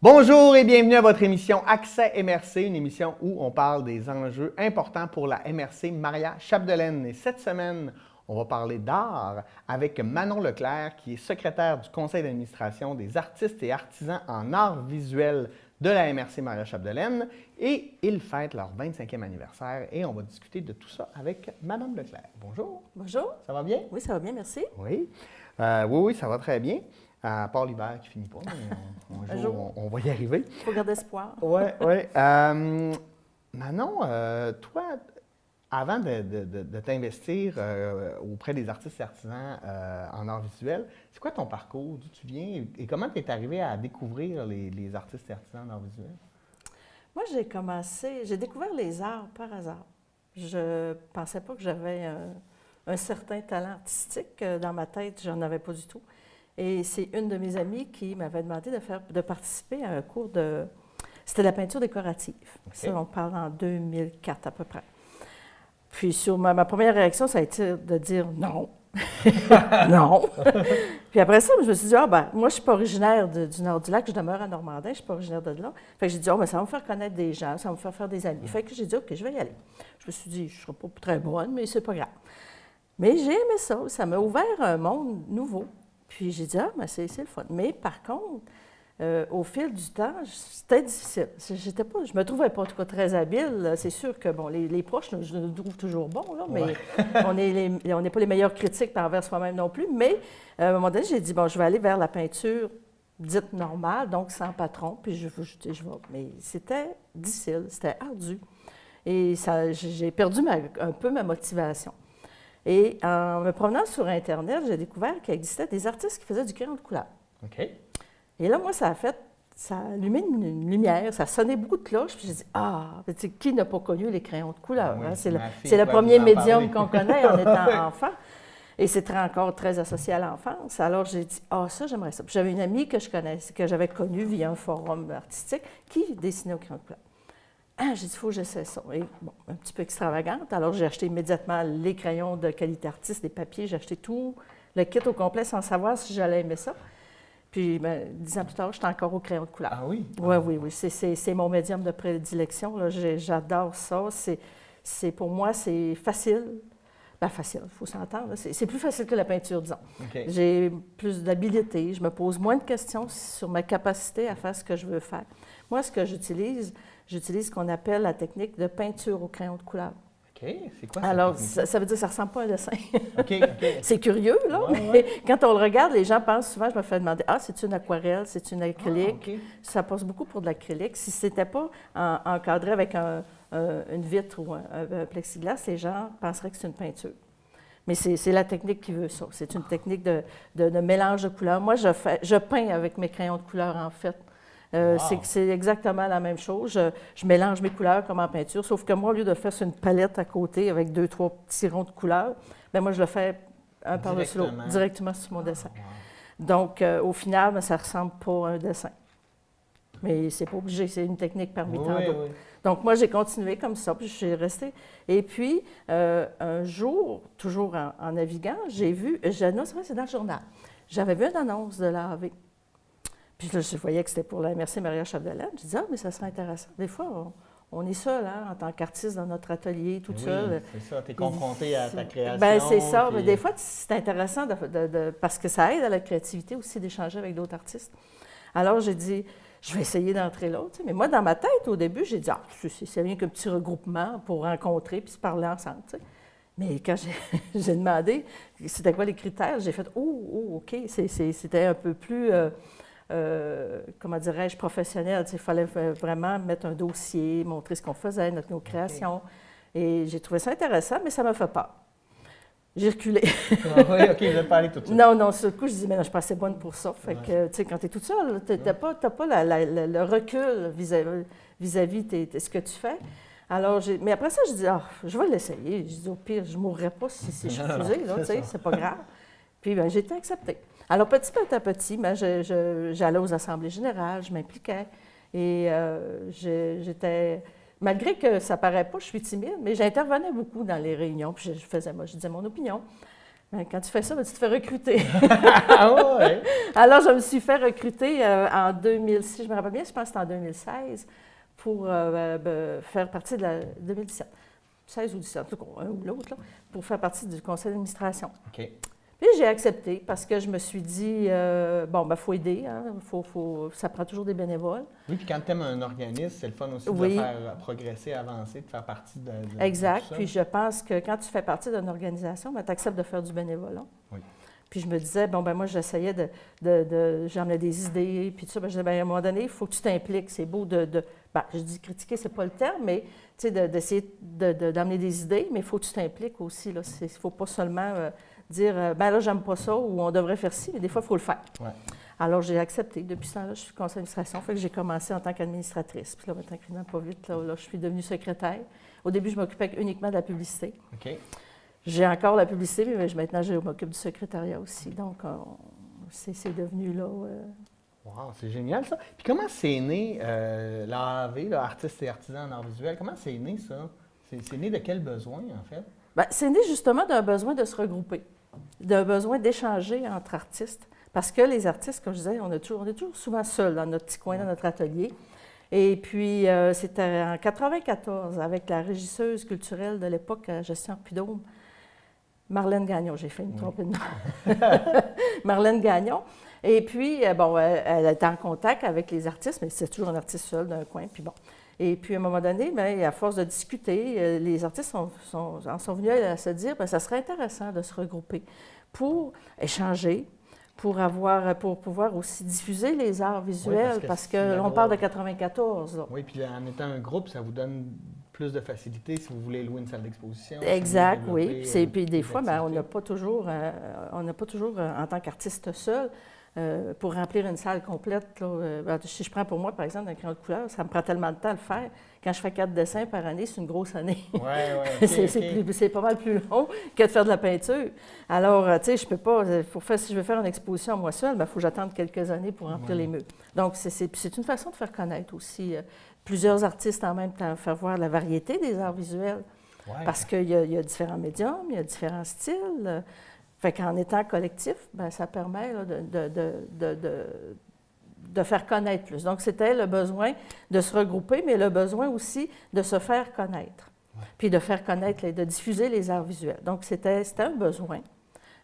Bonjour et bienvenue à votre émission Accès MRC, une émission où on parle des enjeux importants pour la MRC Maria Chapdelaine. Et cette semaine, on va parler d'art avec Manon Leclerc, qui est secrétaire du conseil d'administration des artistes et artisans en art visuel de la MRC Maria Chapdelaine. Et ils fêtent leur 25e anniversaire et on va discuter de tout ça avec Madame Leclerc. Bonjour. Bonjour. Ça va bien? Oui, ça va bien, merci. Oui. Oui, ça va très bien. À part l'hiver qui finit pas, mais un jour, on va y arriver. Il faut garder espoir. Oui, oui. Manon, toi, avant de t'investir auprès des artistes et artisans en art visuel, c'est quoi ton parcours? D'où tu viens et comment tu es arrivé à découvrir les artistes et artisans en art visuel? Moi, j'ai découvert les arts par hasard. Je pensais pas que j'avais un certain talent artistique. Dans ma tête, j'en avais pas du tout. Et c'est une de mes amies qui m'avait demandé de participer à un cours de... C'était de la peinture décorative. Okay. Ça, on parle en 2004 à peu près. Puis sur ma première réaction, ça a été de dire non. Non. Puis après ça, je me suis dit, moi, je ne suis pas originaire du nord du lac, je demeure à Normandin, je ne suis pas originaire de là. Fait que j'ai dit, mais ça va me faire connaître des gens, ça va me faire des amis. Fait que j'ai dit, OK, je vais y aller. Je me suis dit, je ne serai pas très bonne, mais c'est pas grave. Mais j'ai aimé ça, ça m'a ouvert un monde nouveau. Puis j'ai dit, c'est le fun. Mais par contre, au fil du temps, c'était difficile. Je ne me trouvais pas en tout cas très habile. C'est sûr que bon, les proches, je nous trouve toujours bons, là, mais ouais. on n'est pas les meilleurs critiques envers soi-même non plus. Mais à un moment donné, j'ai dit, je vais aller vers la peinture dite normale, donc sans patron, puis je vais. Mais c'était difficile, c'était ardu. Et j'ai perdu un peu ma motivation. Et en me promenant sur Internet, j'ai découvert qu'il existait des artistes qui faisaient du crayon de couleur. OK. Et là, moi, ça a allumé une lumière, ça sonnait beaucoup de cloches, puis j'ai dit, qui n'a pas connu les crayons de couleur? Oui, hein? C'est le premier médium qu'on connaît en étant enfant. Et c'était encore très associé à l'enfance. Alors, j'ai dit, ça, j'aimerais ça. Puis j'avais une amie que je connaissais, que j'avais connue via un forum artistique, qui dessinait au crayon de couleur. J'ai dit, il faut que j'essaie ça. Et bon, un petit peu extravagante. Alors, j'ai acheté immédiatement les crayons de qualité artiste, les papiers. J'ai acheté tout le kit au complet sans savoir si j'allais aimer ça. Puis, 10 ans plus tard, j'étais encore au crayon de couleur. Ah oui? Oui. C'est mon médium de prédilection. J'adore ça. Pour moi, c'est facile. Facile, il faut s'entendre. C'est plus facile que la peinture, disons. Okay. J'ai plus d'habilité. Je me pose moins de questions sur ma capacité à faire ce que je veux faire. Moi, ce que j'utilise ce qu'on appelle la technique de peinture au crayon de couleur. OK. C'est quoi Alors, ça veut dire que ça ne ressemble pas à un dessin. OK. C'est curieux, là, mais quand on le regarde, les gens pensent souvent, je me fais demander, c'est une aquarelle, c'est une acrylique. Okay. Ça passe beaucoup pour de l'acrylique. Si ce n'était pas encadré avec une vitre ou un plexiglas, les gens penseraient que c'est une peinture. Mais c'est la technique qui veut ça. C'est une technique de mélange de couleurs. Moi, je peins avec mes crayons de couleur, en fait. C'est exactement la même chose. Je mélange mes couleurs comme en peinture, sauf que moi, au lieu de faire sur une palette à côté avec 2-3 petits ronds de couleurs, moi, je le fais un par-dessus l'autre, directement sur mon dessin. Wow. Donc, au final, ça ne ressemble pas à un dessin. Mais c'est pas obligé, c'est une technique parmi tant d'autres. Oui. Donc, moi, j'ai continué comme ça, puis je suis restée. Et puis, un jour, toujours en naviguant, j'ai vu, c'est dans le journal, j'avais vu une annonce de l'AV. Puis là, je voyais que c'était pour la MRC Maria Chapdelaine. Je disais, mais ça serait intéressant. Des fois, on est seul, en tant qu'artiste dans notre atelier, tout seul. C'est ça, tu es confronté à ta création. Bien, c'est ça. Puis... Mais des fois, c'est intéressant parce que ça aide à la créativité aussi d'échanger avec d'autres artistes. Alors, j'ai dit, je vais essayer d'entrer là. Tu sais. Mais moi, dans ma tête, au début, j'ai dit, c'est rien qu'un petit regroupement pour rencontrer puis se parler ensemble. Tu sais. Mais quand j'ai demandé c'était quoi les critères, j'ai fait, OK, c'était un peu plus... comment dirais-je, professionnel. Il fallait vraiment mettre un dossier, montrer ce qu'on faisait, nos créations. Okay. Et j'ai trouvé ça intéressant, mais ça m'a fait peur. J'ai reculé. Oui, OK, je vais pas aller tout de suite. Non, sur le coup, je dis, mais non, je suis pas assez bonne pour ça. Fait que, tu sais, quand tu es toute seule, tu n'as pas le recul vis-à-vis de ce que tu fais. Alors, mais après ça, je dis, je vais l'essayer. Je dis, au pire, je ne mourrai pas si je suis refusée, tu sais, c'est pas grave. Puis, j'ai été acceptée. Alors, petit à petit, j'allais aux assemblées générales, je m'impliquais. Et j'étais... Malgré que ça ne paraît pas, je suis timide, mais j'intervenais beaucoup dans les réunions, puis je disais mon opinion. Ben, quand tu fais ça, ben, tu te fais recruter. Ah ouais! Alors, je me suis fait recruter en 2006, je me rappelle bien, je pense que c'était en 2016, pour faire partie de la 2017. 16 ou 17, en tout cas, un ou l'autre, là, pour faire partie du conseil d'administration. OK. Puis j'ai accepté parce que je me suis dit, bon, il faut aider, hein, ça prend toujours des bénévoles. Oui, puis quand tu aimes un organisme, c'est le fun aussi de le faire progresser, avancer, de faire partie de exact. tout ça. Puis je pense que quand tu fais partie d'une organisation, tu acceptes de faire du bénévolat. Oui. Puis je me disais, bon, ben moi, j'essayais j'emmenais des idées, puis tout ça. Ben, je disais, ben, à un moment donné, il faut que tu t'impliques. C'est beau ben, je dis critiquer, c'est pas le terme, mais tu sais, d'essayer d'amener des idées, mais il faut que tu t'impliques aussi. Il ne faut pas seulement dire, ben là, j'aime pas ça, ou on devrait faire ci, mais des fois, il faut le faire. Ouais. Alors, j'ai accepté. Depuis ce temps-là, je suis conseil d'administration. Fait que j'ai commencé en tant qu'administratrice. Puis là, tranquillement, pas vite, là, je suis devenue secrétaire. Au début, je m'occupais uniquement de la publicité. OK. J'ai encore la publicité, mais maintenant, je m'occupe du secrétariat aussi. Donc, c'est devenu là. Wow, c'est génial ça. Puis comment c'est né l'AAV, Artistes et artisans en art visuel? Comment c'est né ça? C'est né de quel besoin en fait? Bien, c'est né justement d'un besoin de se regrouper, d'un besoin d'échanger entre artistes. Parce que les artistes, comme je disais, on est toujours souvent seuls dans notre petit coin, dans notre atelier. Et puis, c'était en 1994, avec la régisseuse culturelle de l'époque à Gestion Pudôme, Marlène Gagnon. J'ai fait une trompe de nom. Marlène Gagnon. Et puis, bon, elle était en contact avec les artistes, mais c'est toujours un artiste seul d'un coin, puis bon. Et puis, à un moment donné, bien, à force de discuter, les artistes en sont venus à se dire, bien, ça serait intéressant de se regrouper pour échanger, pour pouvoir aussi diffuser les arts visuels, oui, parce qu'on parle de 94. Là. Oui, puis en étant un groupe, ça vous donne plus de facilité si vous voulez louer une salle d'exposition. Exact, si oui. Puis des fois, bien, on n'a pas toujours, en tant qu'artiste seul, pour remplir une salle complète. Là, si je prends pour moi, par exemple, un crayon de couleur, ça me prend tellement de temps à le faire. Quand je fais 4 dessins par année, c'est une grosse année. Oui, oui. C'est pas mal plus long que de faire de la peinture. Alors, tu sais, je peux pas, si je veux faire une exposition moi seule, il faut que j'attende quelques années pour remplir les murs. Donc, c'est une façon de faire connaître aussi plusieurs artistes en même temps, faire voir la variété des arts visuels. Ouais. Parce qu'il y a différents médiums, il y a différents styles. Fait qu'en étant collectif, bien, ça permet là, de faire connaître plus. Donc, c'était le besoin de se regrouper, mais le besoin aussi de se faire connaître, puis de faire connaître, de diffuser les arts visuels. Donc, c'était un besoin.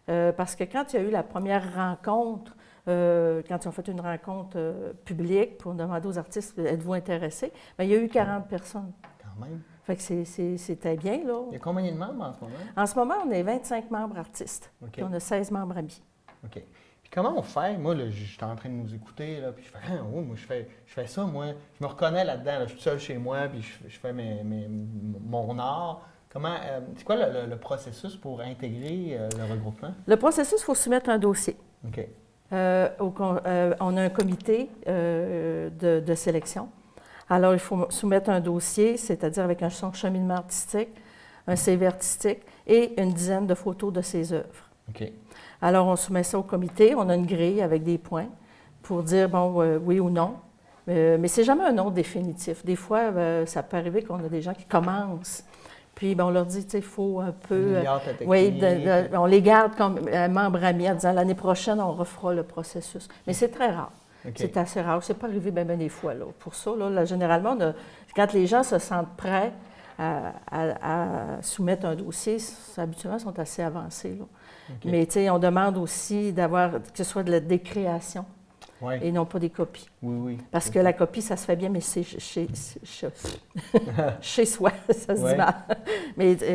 Parce que quand il y a eu la première rencontre, quand ils ont fait une rencontre publique pour demander aux artistes, êtes-vous intéressés? Bien, il y a eu 40 personnes. Quand même. Fait que c'était bien, là. Il y a combien de membres en ce moment? En ce moment, on est 25 membres artistes. Okay. Puis on a 16 membres amis. OK. Puis comment on fait? Moi, je suis en train de nous écouter, là, puis je fais « Ah, oh, moi, je fais ça, moi. Je me reconnais là-dedans. Là, je suis seul chez moi, puis je fais mon art. » Comment, c'est quoi le processus pour intégrer le regroupement? Le processus, il faut soumettre un dossier. OK. On a un comité de sélection. Alors, il faut soumettre un dossier, c'est-à-dire avec son cheminement artistique, un CV artistique et une dizaine de photos de ses œuvres. OK. Alors, on soumet ça au comité. On a une grille avec des points pour dire, bon, oui ou non. Mais c'est jamais un non définitif. Des fois, ça peut arriver qu'on a des gens qui commencent. Puis, ben, on leur dit, tu sais, il faut un peu... on les garde comme membres amis en disant, l'année prochaine, on refera le processus. Mais c'est très rare. Okay. C'est assez rare. C'est pas arrivé bien des fois. Là. Pour ça, là, généralement, quand les gens se sentent prêts à soumettre un dossier, habituellement, ils sont assez avancés. Là. Okay. Mais, tu sais, on demande aussi d'avoir, que ce soit des créations. Ouais. Et non pas des copies. Oui, oui. Parce que la copie, ça se fait bien, mais c'est chez soi, ça se dit mal.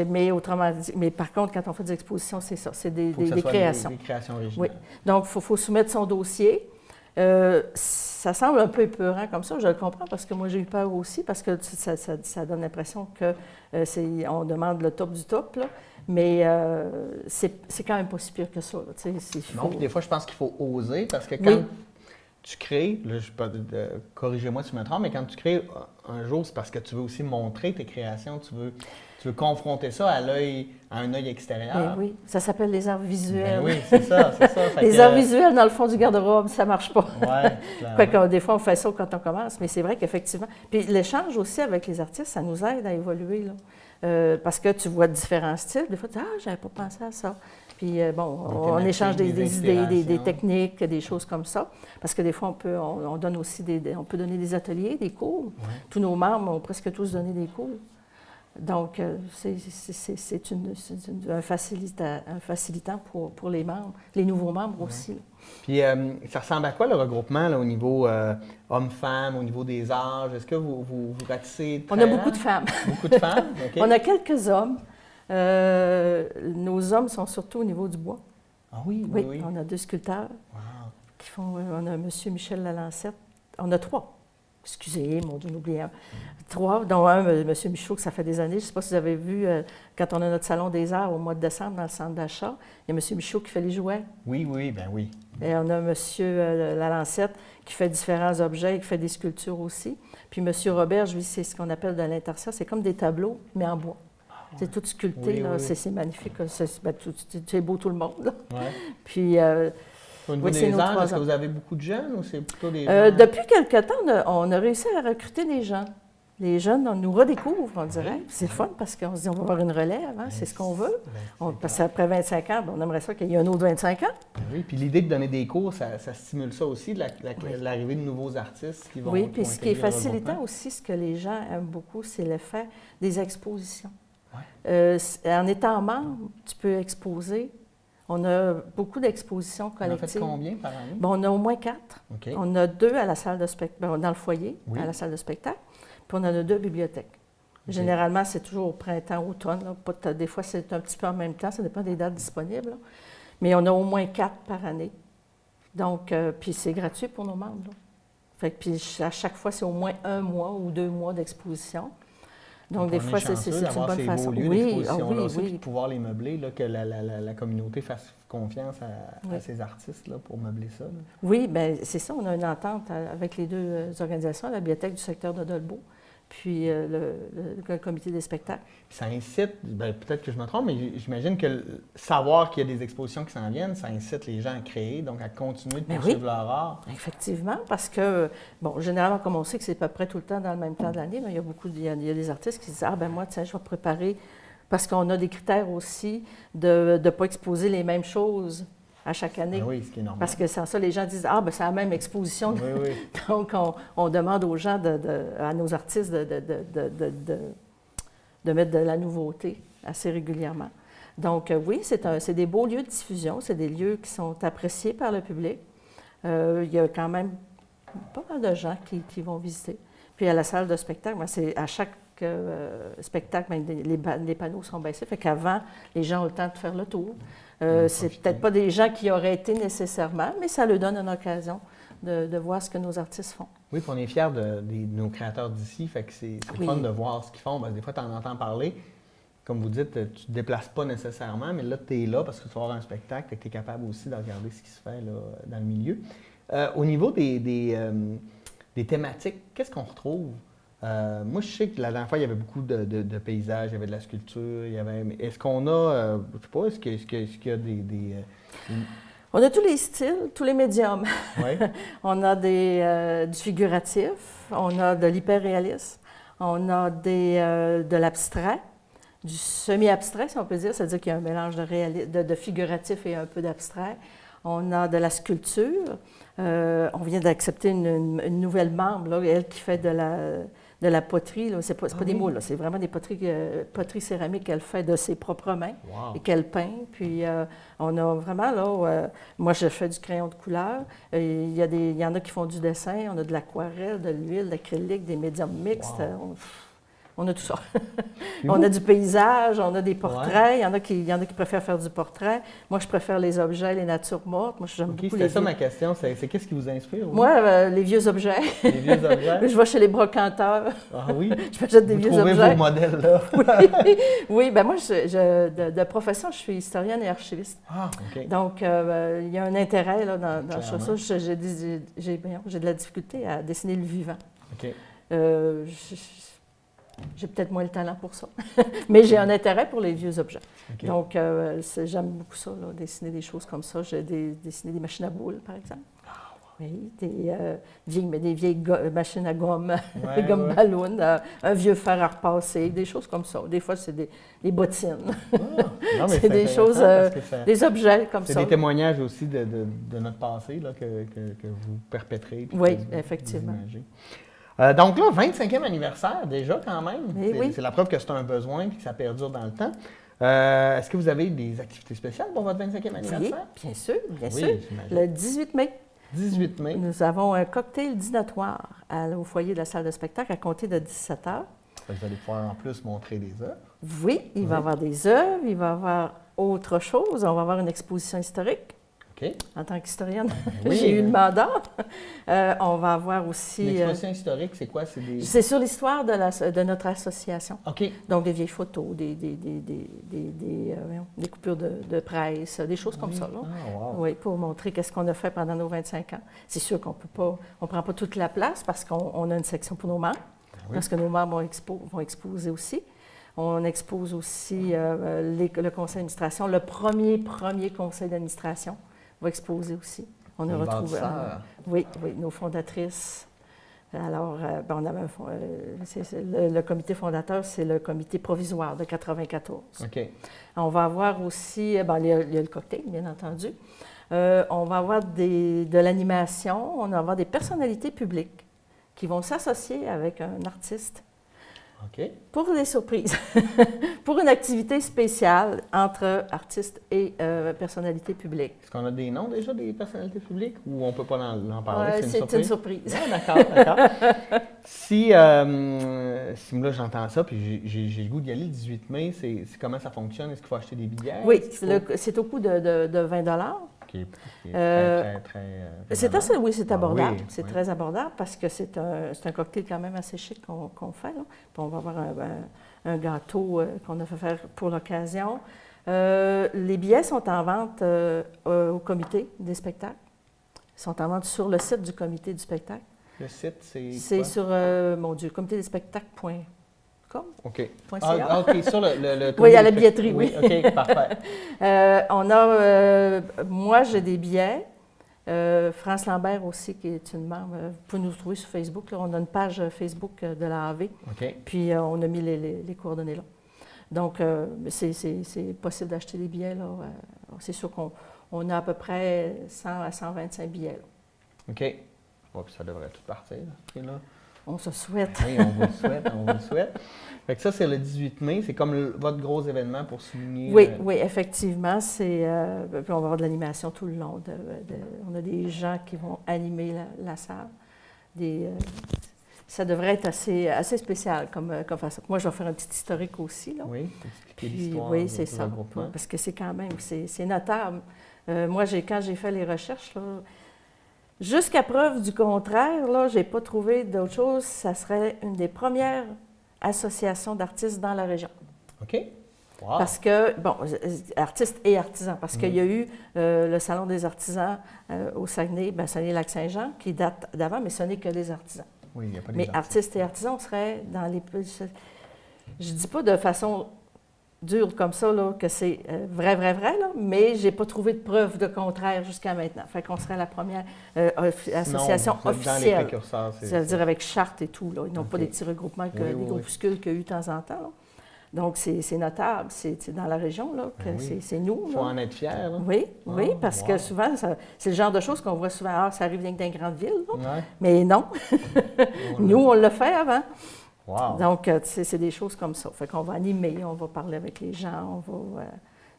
Mais autrement dit, mais par contre, quand on fait des expositions, c'est ça, c'est des créations. Des créations originales. Oui. Donc, il faut soumettre son dossier. Ça semble un peu épeurant comme ça, je le comprends, parce que moi, j'ai eu peur aussi, parce que ça donne l'impression qu'on demande le top du top, là. Mais c'est quand même pas si pire que ça. Là, non, des fois, je pense qu'il faut oser, parce que quand tu crées, là, je peux corrigez-moi si je me trompe, mais quand tu crées un jour, c'est parce que tu veux aussi montrer tes créations, tu veux confronter ça à un œil extérieur. Mais oui, ça s'appelle les arts visuels. Mais oui, c'est ça. Les arts visuels dans le fond du garde-robe, ça marche pas. Oui, des fois, on fait ça quand on commence, mais c'est vrai qu'effectivement. Puis l'échange aussi avec les artistes, ça nous aide à évoluer, là. Parce que tu vois différents styles. Des fois, tu dis « Ah, j'avais pas pensé à ça. » Puis, bon, Des on échange thématiques, des idées, des inspirations. techniques, des choses comme ça. Parce que des fois, on donne aussi on peut donner des ateliers, des cours. Ouais. Tous nos membres ont presque tous donné des cours. Donc, c'est un facilitant pour les membres, les nouveaux membres aussi. Puis, ça ressemble à quoi le regroupement là, au niveau hommes-femmes, au niveau des âges? Est-ce que vous ratissez On a beaucoup de femmes. Beaucoup de femmes? OK. On a quelques hommes. Nos hommes sont surtout au niveau du bois. Ah oui, Oui, oui. on a 2 sculpteurs Wow. qui font. On a M. Michel Lalancette. On a 3. Excusez, mon Dieu, j'oublie un. 3, dont un, M. Michaud, que ça fait des années. Je ne sais pas si vous avez vu, quand on a notre salon des arts au mois de décembre dans le centre d'achat, il y a M. Michaud qui fait les jouets. Oui, oui, ben oui. Et on a M. Lalancette qui fait différents objets, qui fait des sculptures aussi. Puis M. Roberge, lui, c'est ce qu'on appelle de l'intercia. C'est comme des tableaux, mais en bois. C'est tout sculpté, Oui, là. oui. C'est magnifique. C'est beau tout le monde, là. Ouais. Puis, Au niveau oui, c'est des nos âges, 3 est-ce que ans. vous avez beaucoup de jeunes ou c'est plutôt des gens? Depuis quelque temps, on a réussi à recruter des gens. Les jeunes, on nous redécouvre, on dirait. C'est le fun parce qu'on se dit on va avoir une relève, hein, c'est ce qu'on veut. Parce qu'après 25 ans, on aimerait ça qu'il y ait un autre 25 ans. Oui, puis l'idée de donner des cours, ça stimule ça aussi, l'arrivée de nouveaux artistes qui vont Oui, puis vont ce qui est intégrer le facilitant regroupement. aussi, ce que les gens aiment beaucoup, c'est le fait des expositions. Ouais. En étant membre, tu peux exposer. On a beaucoup d'expositions Vous en faites collectives. combien par année? Bon, on a au moins 4. OK. On a 2 à la salle de spectacle, dans le foyer, Oui. à la salle de spectacle, puis on en a 2 bibliothèques. Généralement, c'est toujours au printemps, automne. Là. Des fois, c'est un petit peu en même temps, ça dépend des dates disponibles. Là. Mais on a au moins 4 par année. Donc, puis c'est gratuit pour nos membres. Là. Fait que, puis à chaque fois, c'est au moins 1 mois ou 2 mois d'exposition. Donc, des on fois, est chanceux c'est une d'avoir bonne ces façon. beaux lieux Oui, d'exposition-là aussi, oui, puis de pouvoir les meubler, là, que la communauté fasse confiance à Oui. ces artistes là, pour meubler ça. Là. Oui, bien, c'est ça. On a une entente avec les 2 organisations, la bibliothèque du secteur de Dolbeau, puis le comité des spectacles. Puis ça incite, ben, peut-être que je me trompe, mais j'imagine que savoir qu'il y a des expositions qui s'en viennent, ça incite les gens à créer, donc à continuer de Ben poursuivre oui. leur art. Effectivement, parce que, bon, généralement, comme on sait que c'est à peu près tout le temps dans le même temps de l'année, mais il y a il y a des artistes qui disent « Ah, ben moi, tiens, je vais préparer », parce qu'on a des critères aussi de ne pas exposer les mêmes choses à chaque année. Ben oui, ce qui est normal. Parce que sans ça, les gens disent « Ah, ben c'est la même exposition. Oui, oui. Donc, on demande aux gens, à nos artistes, de mettre de la nouveauté assez régulièrement. Donc, oui, c'est des beaux lieux de diffusion, c'est des lieux qui sont appréciés par le public. Il y a quand même pas mal de gens qui vont visiter. Puis à la salle de spectacle, ben, c'est à chaque spectacle, ben, les panneaux sont baissés. Fait qu'avant, les gens ont le temps de faire le tour. C'est peut-être pas des gens qui auraient été nécessairement, mais ça leur donne une occasion de voir ce que nos artistes font. Oui, puis on est fiers de nos créateurs d'ici, fait que c'est Oui. fun de voir ce qu'ils font. Parce que des fois, tu en entends parler. Comme vous dites, tu ne te déplaces pas nécessairement, mais là, tu es là parce que tu vas voir un spectacle, fait que tu es capable aussi de regarder ce qui se fait là, dans le milieu. Au niveau des thématiques, qu'est-ce qu'on retrouve? Moi, je sais que la dernière fois, il y avait beaucoup de paysages, il y avait de la sculpture, est-ce qu'on a, je sais pas, est-ce qu'il y a des On a tous les styles, tous les médiums. ouais? On a du figuratif, on a de l'hyperréalisme, on a de l'abstrait, du semi-abstrait, si on peut dire, c'est-à-dire qu'il y a un mélange de figuratif et un peu d'abstrait. On a de la sculpture. On vient d'accepter une nouvelle membre, là, elle qui fait de la poterie. Ce n'est pas des moules, c'est vraiment des poteries céramiques qu'elle fait de ses propres mains Wow. et qu'elle peint. Puis on a vraiment, là, moi je fais du crayon de couleur. Il y en a qui font du dessin, on a de l'aquarelle, de l'huile, de l'acrylique, des médiums mixtes. Wow. On a tout ça. Puis On vous- a du paysage, on a des portraits. Il y en a qui préfèrent faire du portrait. Moi, je préfère les objets, les natures mortes. Moi, j'aime OK, beaucoup c'était les ça vieux... ma question, c'est qu'est-ce qui vous inspire? vous? Moi, les vieux objets. Les vieux objets? Je vais chez les brocanteurs. Ah oui? Je m'achète des Vous vieux trouvez objets. vos modèles là? Oui, oui, ben moi, de profession, je suis historienne et archiviste. Ah, OK. Donc, il y a un intérêt là, dans Clairement. ça. J'ai de la difficulté à dessiner le vivant. OK. J'ai peut-être moins le talent pour ça. Mais j'ai un intérêt pour les vieux objets. OK. Donc, j'aime beaucoup ça, là, dessiner des choses comme ça. J'ai dessiné des machines à boules, par exemple. Oui, des vieilles machines à gomme, Ouais, des gommes ouais. ballons, un vieux fer à repasser, des choses comme ça. Des fois, c'est des bottines. Ah, non, mais C'est des choses, parce que ça, des objets comme c'est ça. des témoignages aussi de notre passé là, que vous perpétrez puis que Oui, vous effectivement. imagez. Donc là, 25e anniversaire déjà quand même. Eh oui. C'est la preuve que c'est un besoin et que ça perdure dans le temps. Est-ce que vous avez des activités spéciales pour votre 25e Oui, anniversaire? bien sûr, bien Oui, sûr. j'imagine. Le 18 mai, 18 mai. nous avons un cocktail dînatoire au foyer de la salle de spectacle à compter de 17 heures. Vous allez pouvoir en plus montrer des œuvres. Oui, il va y avoir des œuvres, il va y avoir autre chose. On va avoir une exposition historique. OK. En tant qu'historienne, Oui. j'ai eu le mandat. On va avoir aussi... L'exposition historique, c'est quoi? C'est des... c'est sur l'histoire de notre association. OK. Donc, des vieilles photos, des coupures de presse, des choses comme ça. Là. Ah, wow. Oui, pour montrer qu'est-ce qu'on a fait pendant nos 25 ans. C'est sûr qu'on peut pas, on prend pas toute la place parce qu'on a une section pour nos membres, parce que nos membres vont exposer aussi. On expose aussi le conseil d'administration. Le premier conseil d'administration va exposer aussi. On a retrouvé... oui, nos fondatrices. Alors, on avait le comité fondateur, c'est le comité provisoire de 94. OK. On va avoir aussi, il y a le cocktail, bien entendu. On va avoir de l'animation, on va avoir des personnalités publiques qui vont s'associer avec un artiste OK. pour des surprises, pour une activité spéciale entre artistes et personnalités publiques. Est-ce qu'on a des noms déjà des personnalités publiques ou on ne peut pas en parler? C'est une surprise. Ah, d'accord. Si là j'entends ça, puis j'ai le goût d'y aller le 18 mai, c'est comment ça fonctionne? Est-ce qu'il faut acheter des billets? Oui, c'est au coût de 20 Qui est très c'est assez, oui, c'est abordable. Oui, c'est oui. très abordable parce que c'est un cocktail quand même assez chic qu'on fait. Là. Puis on va avoir un gâteau qu'on a fait faire pour l'occasion. Les billets sont en vente au comité des spectacles. Ils sont en vente sur le site du comité du spectacle. Le site, c'est C'est sur, comitédespectacles.com. OK. .ca. OK, sur le Oui, à la billetterie, oui. OK, parfait. Moi, j'ai des billets. France Lambert aussi, qui est une membre. Vous pouvez nous trouver sur Facebook. Là. On a une page Facebook de la AV. OK. Puis, on a mis les coordonnées là. Donc, c'est possible d'acheter des billets. Là. C'est sûr qu'on a à peu près 100 à 125 billets. Là. OK. Ouais, puis ça devrait tout partir, là, ce prix-là. On se souhaite. Oui, on vous le souhaite, on vous le souhaite. Fait que ça, c'est le 18 mai. C'est comme votre gros événement pour souligner... Oui, effectivement. Puis on va avoir de l'animation tout le long. On a des gens qui vont animer la salle. Ça devrait être assez spécial comme façon. Moi, je vais faire un petit historique aussi. Là. Oui, expliquer l'histoire oui, c'est ça. regroupement. Parce que c'est quand même, c'est notable. Moi, quand j'ai fait les recherches, là, jusqu'à preuve du contraire, là, je n'ai pas trouvé d'autre chose. Ça serait une des premières associations d'artistes dans la région. OK. Wow. Parce que, artistes et artisans, parce qu'il y a eu le Salon des artisans au Saguenay, Saguenay-Lac-Saint-Jean, qui date d'avant, mais ce n'est que des artisans. Oui, il n'y a pas des Mais artistes et artisans, on serait dans les... Je ne dis pas de façon dure comme ça, là, que c'est vrai, là, mais je n'ai pas trouvé de preuve de contraire jusqu'à maintenant. Fait qu'on serait la première association officielle. Dans les précurseurs, ça veut dire avec charte et tout, là. Ils n'ont pas des petits regroupements, des groupuscules qu'il y a eu de temps en temps, là. Donc, c'est notable. C'est dans la région, là, que c'est nous. Il faut en être fier. Là. Oui, parce que souvent, c'est le genre de choses qu'on voit souvent. Ah, ça arrive rien que dans les grandes villes. Ouais. Mais non. Nous, on l'a fait avant. Wow. Donc, c'est des choses comme ça. Fait qu'on va animer, on va parler avec les gens,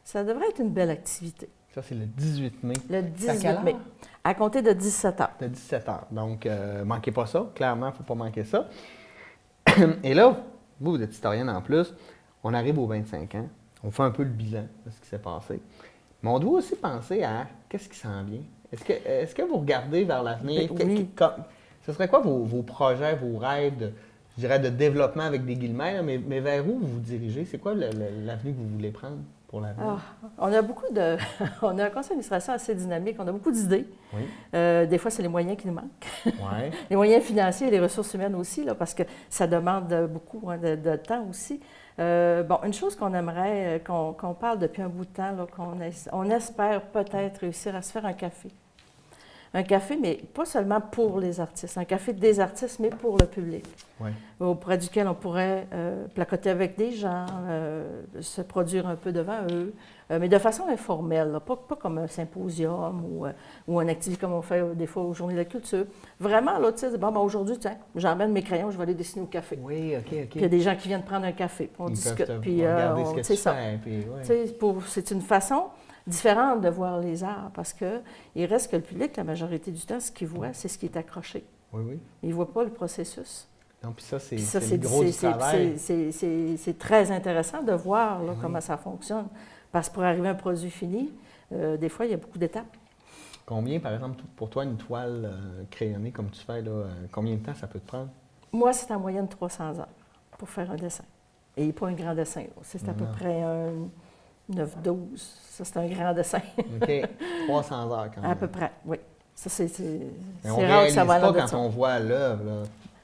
ça devrait être une belle activité. Ça, c'est le 18 mai. Le 18 mai. À compter de 17 heures. De 17 heures. Donc, manquez pas ça. Clairement, il ne faut pas manquer ça. Et là, vous êtes historienne en plus. On arrive aux 25 ans, on fait un peu le bilan de ce qui s'est passé. Mais on doit aussi penser à qu'est-ce qui s'en vient. Est-ce que vous regardez vers l'avenir? Oui. Ce serait quoi vos projets, vos rêves, je dirais, de développement avec des guillemets, mais vers où vous vous dirigez? C'est quoi l'avenue que vous voulez prendre pour l'avenir? On a on a un conseil d'administration assez dynamique, on a beaucoup d'idées. Oui. Des fois, c'est les moyens qui nous manquent. Ouais. Les moyens financiers et les ressources humaines aussi, là, parce que ça demande beaucoup de temps aussi. Une chose qu'on aimerait, qu'on parle depuis un bout de temps, là, on espère peut-être réussir à se faire un café. Un café, mais pas seulement pour les artistes. Un café des artistes, mais pour le public. Oui. Auprès duquel on pourrait placoter avec des gens, se produire un peu devant eux, mais de façon informelle, là, pas comme un symposium ou une activité comme on fait des fois aux Journées de la culture. Vraiment, là, tu sais, bon, ben, aujourd'hui, tiens, j'emmène mes crayons, je vais aller dessiner au café. Oui, OK. Puis il y a des gens qui viennent prendre un café, puis on discute. Puis regarder ce que tu fais. Puis, ouais. C'est une façon différente de voir les arts, parce qu'il reste que le public, la majorité du temps, ce qu'il voit, c'est ce qui est accroché. Oui, oui. Il ne voit pas le processus. Non, puis ça, c'est le gros du travail. C'est très intéressant de voir là, comment ça fonctionne. Parce que pour arriver à un produit fini, des fois, il y a beaucoup d'étapes. Combien, par exemple, pour toi, une toile crayonnée comme tu fais, là, combien de temps ça peut te prendre? Moi, c'est en moyenne 300 heures pour faire un dessin. Et pas un grand dessin. C'est à peu près un 9-12. Ça, c'est un grand dessin. OK. 300 heures quand même. À peu près, oui. Ça, c'est rare que ça va pas quand on voit l'œuvre, là.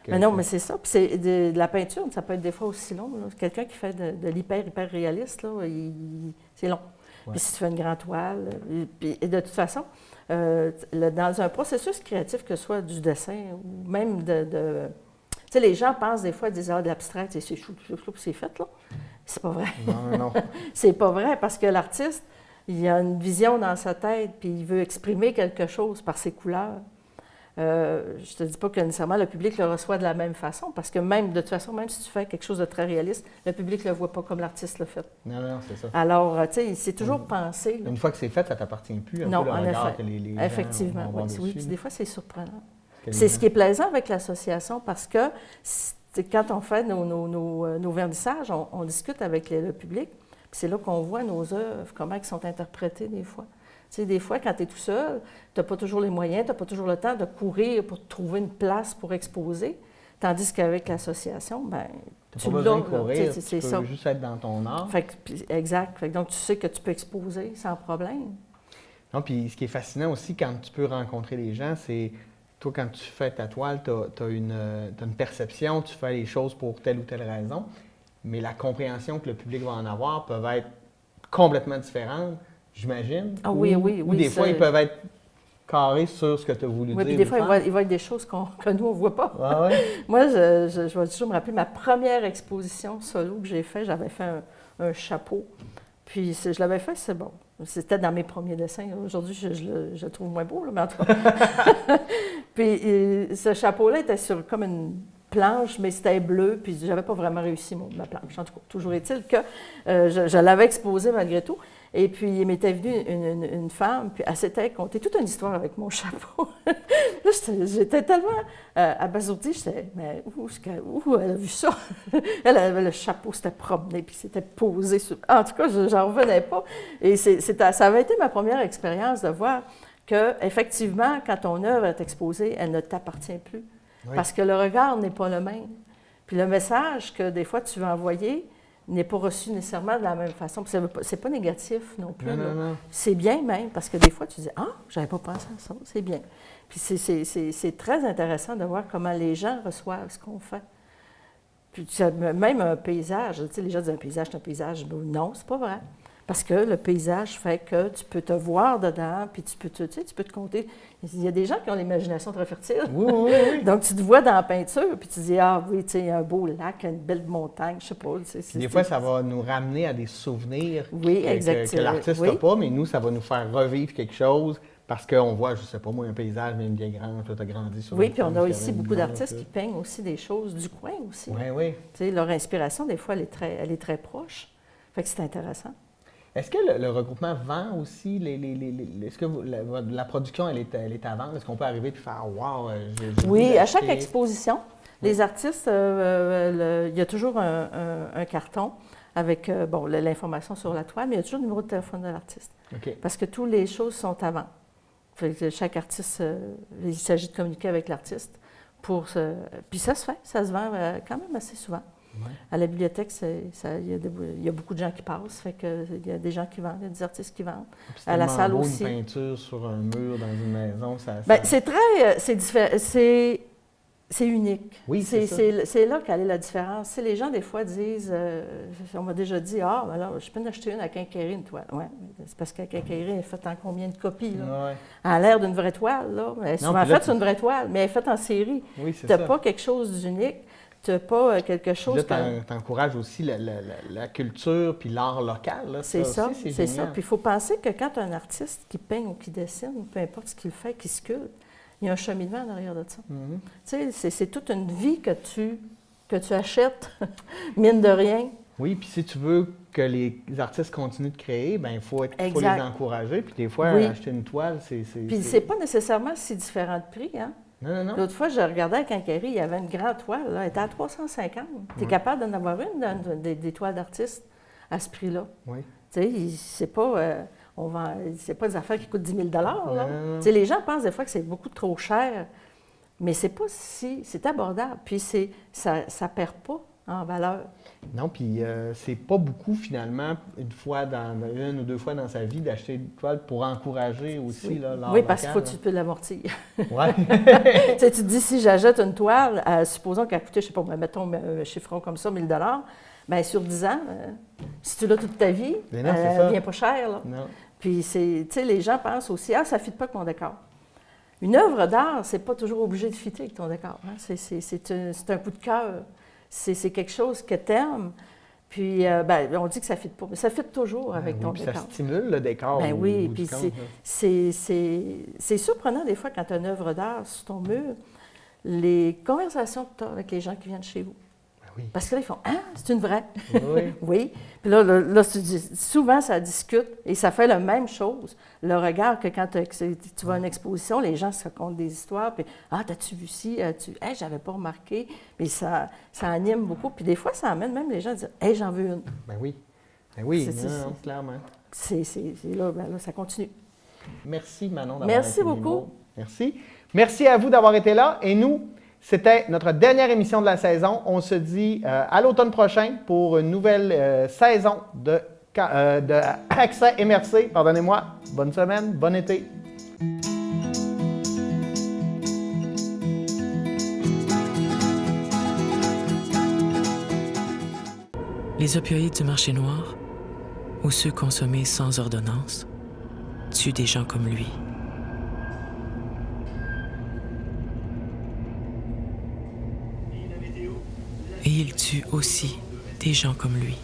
Mais non, mais c'est ça. Puis c'est de la peinture, ça peut être des fois aussi long. Quelqu'un qui fait de l'hyper réaliste, là, c'est long. Ouais. Puis si tu fais une grande toile, et de toute façon, dans un processus créatif, que ce soit du dessin ou même tu sais, les gens pensent des fois à des arts de l'abstrait, c'est chou, c'est fait, là. C'est pas vrai. Non. C'est pas vrai, parce que l'artiste, il a une vision dans sa tête, puis il veut exprimer quelque chose par ses couleurs. Je te dis pas que nécessairement le public le reçoit de la même façon, parce que même, de toute façon, même si tu fais quelque chose de très réaliste, le public le voit pas comme l'artiste l'a fait. Non, c'est ça. Alors, tu sais, c'est toujours pensé. Là. Une fois que c'est fait, ça t'appartient plus. Non, peu le en regard effet. Que les Effectivement, gens vont oui. dessus. Puis des fois, c'est surprenant. C'est ce qui est plaisant avec l'association, parce que quand on fait nos vernissages, on discute avec le public, puis c'est là qu'on voit nos œuvres, comment elles sont interprétées des fois. Tu sais, des fois, quand tu es tout seul, tu n'as pas toujours les moyens, tu n'as pas toujours le temps de courir pour trouver une place pour exposer. Tandis qu'avec l'association, bien, tu n'as pas besoin de courir, tu peux juste être dans ton art. Exact. Donc, tu sais que tu peux exposer sans problème. Non, puis ce qui est fascinant aussi quand tu peux rencontrer les gens, c'est toi, quand tu fais ta toile, tu as une perception, tu fais les choses pour telle ou telle raison, mais la compréhension que le public va en avoir peut être complètement différente. J'imagine. Ah oui. Ou des fois, ils peuvent être carrés sur ce que tu as voulu dire. Oui, puis des fois, il va y avoir des choses que nous, on ne voit pas. Ah ouais? Moi, je vais toujours me rappeler ma première exposition solo que j'ai faite. J'avais fait un chapeau. Puis je l'avais fait, c'est bon. C'était dans mes premiers dessins. Aujourd'hui, je le trouve moins beau, là, mais en tout cas. Puis ce chapeau-là était sur comme une planche, mais c'était bleu, puis j'avais pas vraiment réussi ma planche. En tout cas, toujours est-il que je l'avais exposé malgré tout. Et puis, il m'était venu une femme, puis elle s'était contée toute une histoire avec mon chapeau. Là, j'étais tellement abasourdie, j'étais, mais où elle a vu ça? Elle avait le chapeau, s'était promené, puis s'était posé sur... En tout cas, j'en revenais pas. Et ça avait été ma première expérience de voir qu'effectivement, quand ton œuvre est exposée, elle ne t'appartient plus. Oui. Parce que le regard n'est pas le même. Puis le message que des fois tu veux envoyer n'est pas reçu nécessairement de la même façon. C'est pas négatif non plus. Non. C'est bien même, parce que des fois tu dis « Ah, j'avais pas pensé à ça, c'est bien. » Puis c'est très intéressant de voir comment les gens reçoivent ce qu'on fait. Puis même un paysage, tu sais, les gens disent « Un paysage, c'est un paysage. » Non, c'est pas vrai. Parce que le paysage fait que tu peux te voir dedans, puis tu peux te compter. Il y a des gens qui ont l'imagination très fertile. Oui. Donc, tu te vois dans la peinture, puis tu dis, ah oui, tu sais, il y a un beau lac, une belle montagne, je sais pas. Des fois, ça va nous ramener à des souvenirs que l'artiste n'a pas, mais nous, ça va nous faire revivre quelque chose parce qu'on voit, je sais pas moi, un paysage même bien grand, tu as grandi sur puis on a aussi beaucoup d'artistes qui peignent aussi des choses du coin aussi. Oui. Tu sais, leur inspiration, des fois, elle est très proche. Fait que c'est intéressant. Est-ce que le regroupement vend aussi est-ce que la production, elle est à vendre? Est-ce qu'on peut arriver et faire « wow, Oui, à chaque exposition, les artistes, il y a toujours un carton avec l'information sur la toile, mais il y a toujours le numéro de téléphone de l'artiste. Okay. Parce que toutes les choses sont à vendre. Fait que chaque artiste, il s'agit de communiquer avec l'artiste. Puis ça se fait, ça se vend quand même assez souvent. Ouais. À la bibliothèque, il y a beaucoup de gens qui passent, fait que il y a des gens qui vendent, il y a des artistes qui vendent. À la salle aussi. Une peinture sur un mur dans une maison, c'est très, c'est différent. c'est unique. Oui, c'est ça. C'est là qu'elle est la différence. Tu sais, les gens, des fois, disent, on m'a déjà dit, ah, ben là, je peux en acheter une à Quincaillerie, une toile. Oui, c'est parce qu'à Quincaillerie, elle est faite en combien de copies, là? Ouais. Elle a l'air d'une vraie toile, là. Elle est souvent faite sur une vraie toile, mais elle est faite en série. Oui, c'est Tu ça. n'as pas quelque chose d'unique. Tu n'as pas quelque chose... Là, tu encourages aussi la culture puis l'art local. C'est ça, aussi, c'est ça. génial. Puis il faut penser que quand tu as un artiste qui peigne ou qui dessine, peu importe ce qu'il fait, qui sculpte, il y a un cheminement en arrière de ça. Tu sais, c'est toute une vie que tu achètes, mine de rien. Oui, puis si tu veux que les artistes continuent de créer, bien, il faut les encourager. Puis des fois, acheter une toile, c'est... Puis c'est pas nécessairement si différent de prix, hein? Non. L'autre fois, je regardais à Quincaillerie, il y avait une grande toile, là, elle était à 350. Tu es capable d'en avoir une, des toiles d'artistes à ce prix-là. Oui. Tu sais, c'est pas... c'est pas des affaires qui coûtent 10 000 là. Les gens pensent des fois que c'est beaucoup trop cher, mais c'est pas si... C'est abordable, puis ça perd pas en valeur. Non, puis c'est pas beaucoup, finalement, une ou deux fois dans sa vie, d'acheter une toile pour encourager aussi l'art Oui, parce local, qu'il faut que tu peux l'amortir. Oui. Tu te dis, si j'achète une toile, supposons qu'elle a coûté, je sais pas, mettons un chiffron comme ça, 1 000 bien sur 10 ans, si tu l'as toute ta vie, elle ne vient pas cher, là. Non. Puis, tu sais, les gens pensent aussi, ça ne fit pas avec mon décor. Une œuvre d'art, c'est pas toujours obligé de fitter avec ton décor. Hein? C'est un coup de cœur. C'est quelque chose que tu aimes. Puis, on dit que ça ne fit pas, mais ça fit toujours avec ton décor. Ça stimule le décor. Ben oui, puis c'est surprenant des fois quand tu as une œuvre d'art sur ton mur, les conversations que tu as avec les gens qui viennent chez vous. Oui. Parce que là, ils font « Ah, c'est une vraie! » Oui. Oui. Puis là, souvent, ça discute et ça fait la même chose. Le regard que quand tu vas à une exposition, les gens se racontent des histoires, puis « Ah, t'as-tu vu ci? Hey, j'avais pas remarqué. » Puis ça anime beaucoup. Puis des fois, ça amène même les gens à dire « Hey, j'en veux une. » Ben oui. Ben oui, clairement. Là, ça continue. Merci, Manon, d'avoir été Merci beaucoup. Merci. Merci à vous d'avoir été là. Et nous, c'était notre dernière émission de la saison. On se dit à l'autorne prochain pour une nouvelle saison de Accès MRC. Pardonnez-moi. Bonne semaine, bon été. Les opioïdes du marché noir, ou ceux consommés sans ordonnance, tuent des gens comme lui. Et il tue aussi des gens comme lui.